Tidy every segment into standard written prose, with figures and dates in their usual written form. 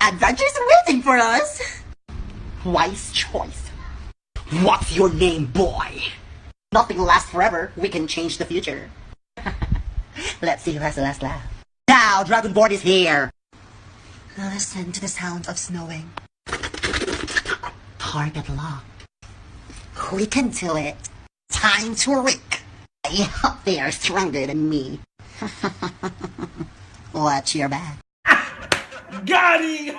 Adventures waiting for us. Wise choice. What's your name, boy? Nothing lasts forever. We can change the future. Let's see who has the last laugh. Now, Dragonborn is here. Listen to the sound of snowing. Target locked. We can do it. Time to rick. I hope they are stronger than me. Watch your back. Got him!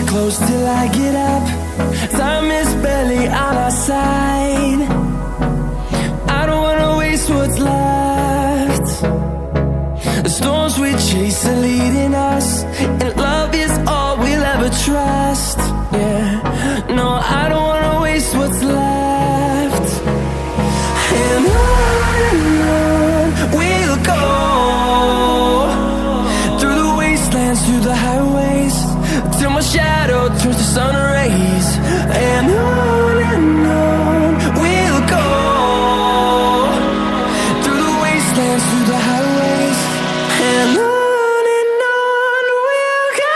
Close till I get up. Time is barely on our side. I don't wanna waste what's left. The storms we chase are leading us, and love is all we'll ever trust. Yeah, no, I don't wanna waste what's left. And on we'll go, through the wastelands, through the highways, till my shadow turns to sun rays. And on we'll go, through the wastelands, through the highways, and on we'll go.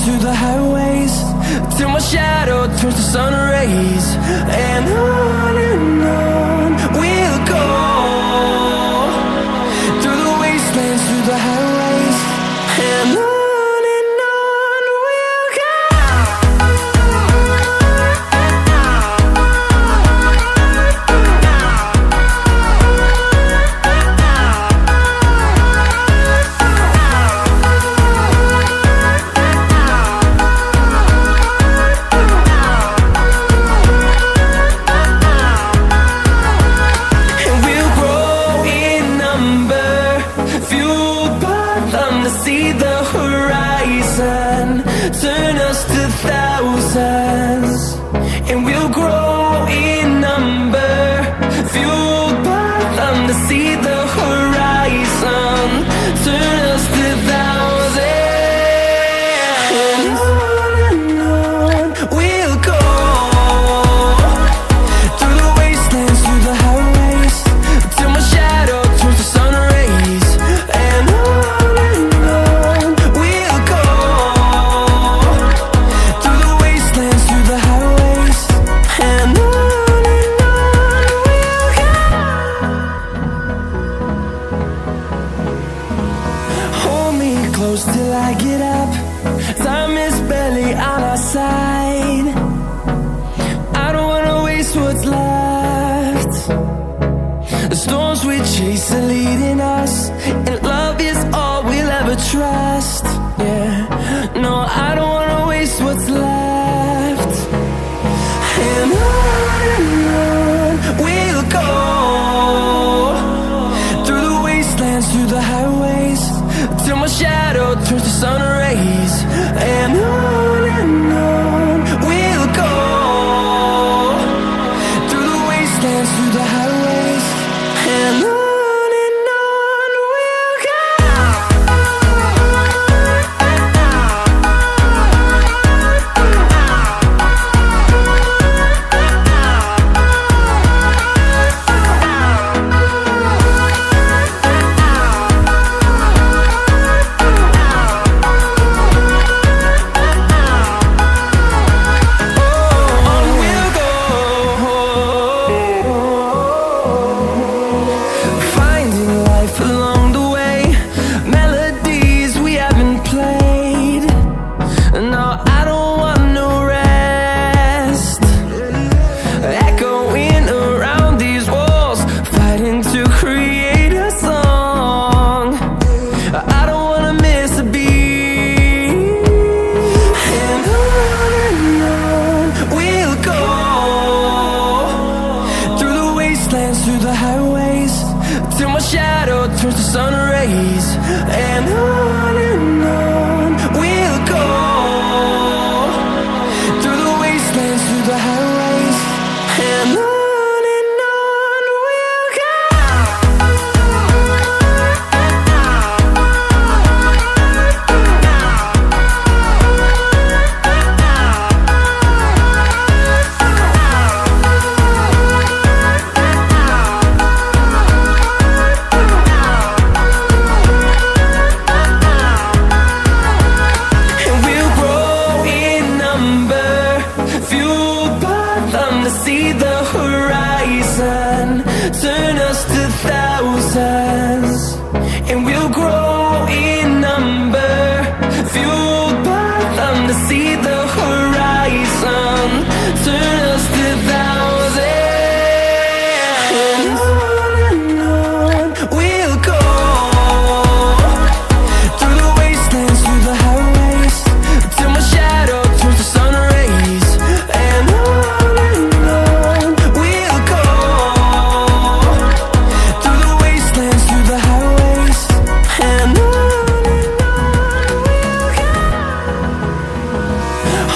Through the highways, till my shadow turns to sun rays. And on we'll go, through the wastelands, through the highways, and on we'll go. See the horizon, turn us to thousands, and we'll grow in number, fueled by them to see the horizon, turn us to thousands, and on we'll go, through the wastelands, through the highways, till my shadow turns to sun rays. And close till I get up. Time is barely on our side. I don't wanna waste what's left. The storms we chase are leading us, and love is all we'll ever trust. Yeah, no, I don't wanna waste what's left. And on we'll go, through the wastelands, through the highways, till my shadow turns to sun rays. And on we'll go, through the wastelands, through the highways, and on we'll go. see the horizon, turn us to thousands, and we'll grow in number, fueled by them to see the horizon, turn us to thousands, and on we'll go, through the wastelands, through the highways, till my shadow turns to sun rays, and on we'll go, through the wastelands, through the highways, and on we'll go.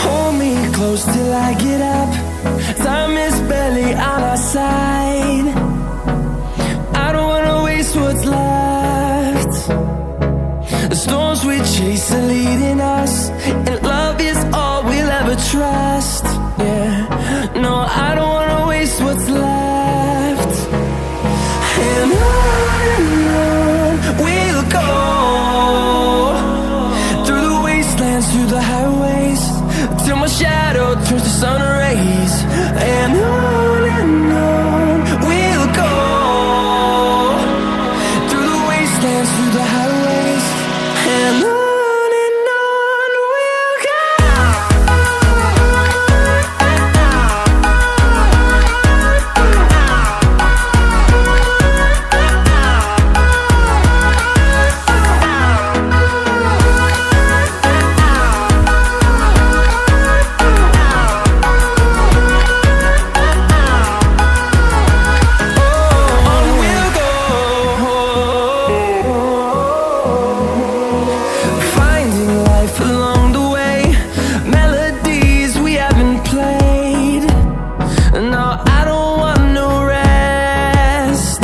Hold me close till I get up, time is barely on our side, I don't wanna waste what's left. The storms we chase are leading us, and love is all we'll ever trust. Yeah, no, I don't wanna waste what's left. And on we'll go, through the wastelands, through the highways, till my shadow turns to sun rays. And on we'll go, through the wastelands, through the highways, and on we'll go. On we'll go, finding life along the way, melodies we haven't played. No, I don't want no rest,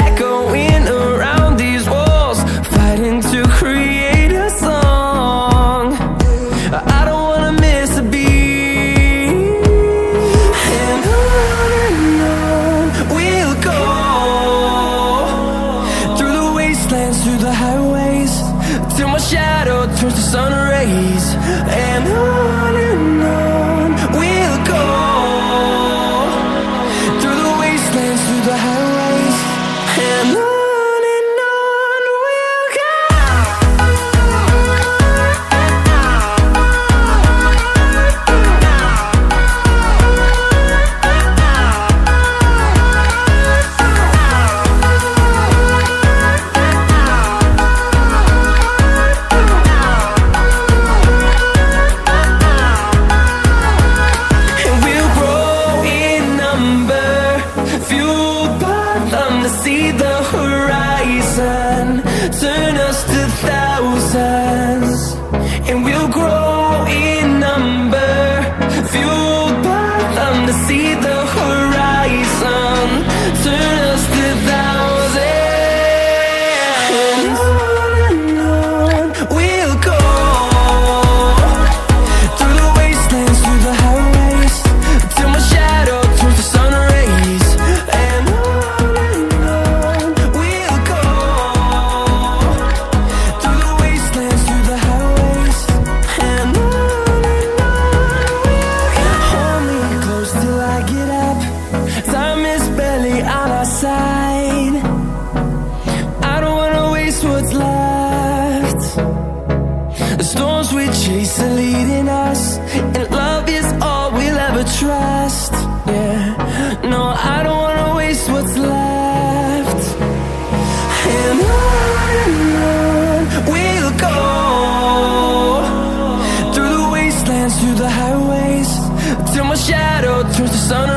echoing around these walls, fighting to create a song. I don't wanna miss a beat. And on we'll go, through the wastelands, through the highways, till my shadow turns to sun rays. And on we'll go, through the wastelands, through the highways, and on we'll go. And we'll grow in number, fueled by them to see the horizon, turn us to thousands, and we'll grow in number, fueled by them to see the horizon, turn us to thousands, and on we'll go, through the wastelands, through the highways, till my shadow turns to sun rays. And on we'll go, through the wastelands, through the highways, and on we'll go. Hold me close till I get up, time is barely on our side, I don't wanna waste what's left. The storms we chase are leading us, and love is all we'll ever trust. Yeah, no, I don't wanna waste what's left. And on we'll go, through the wastelands, through the highways, till my shadow turns to sun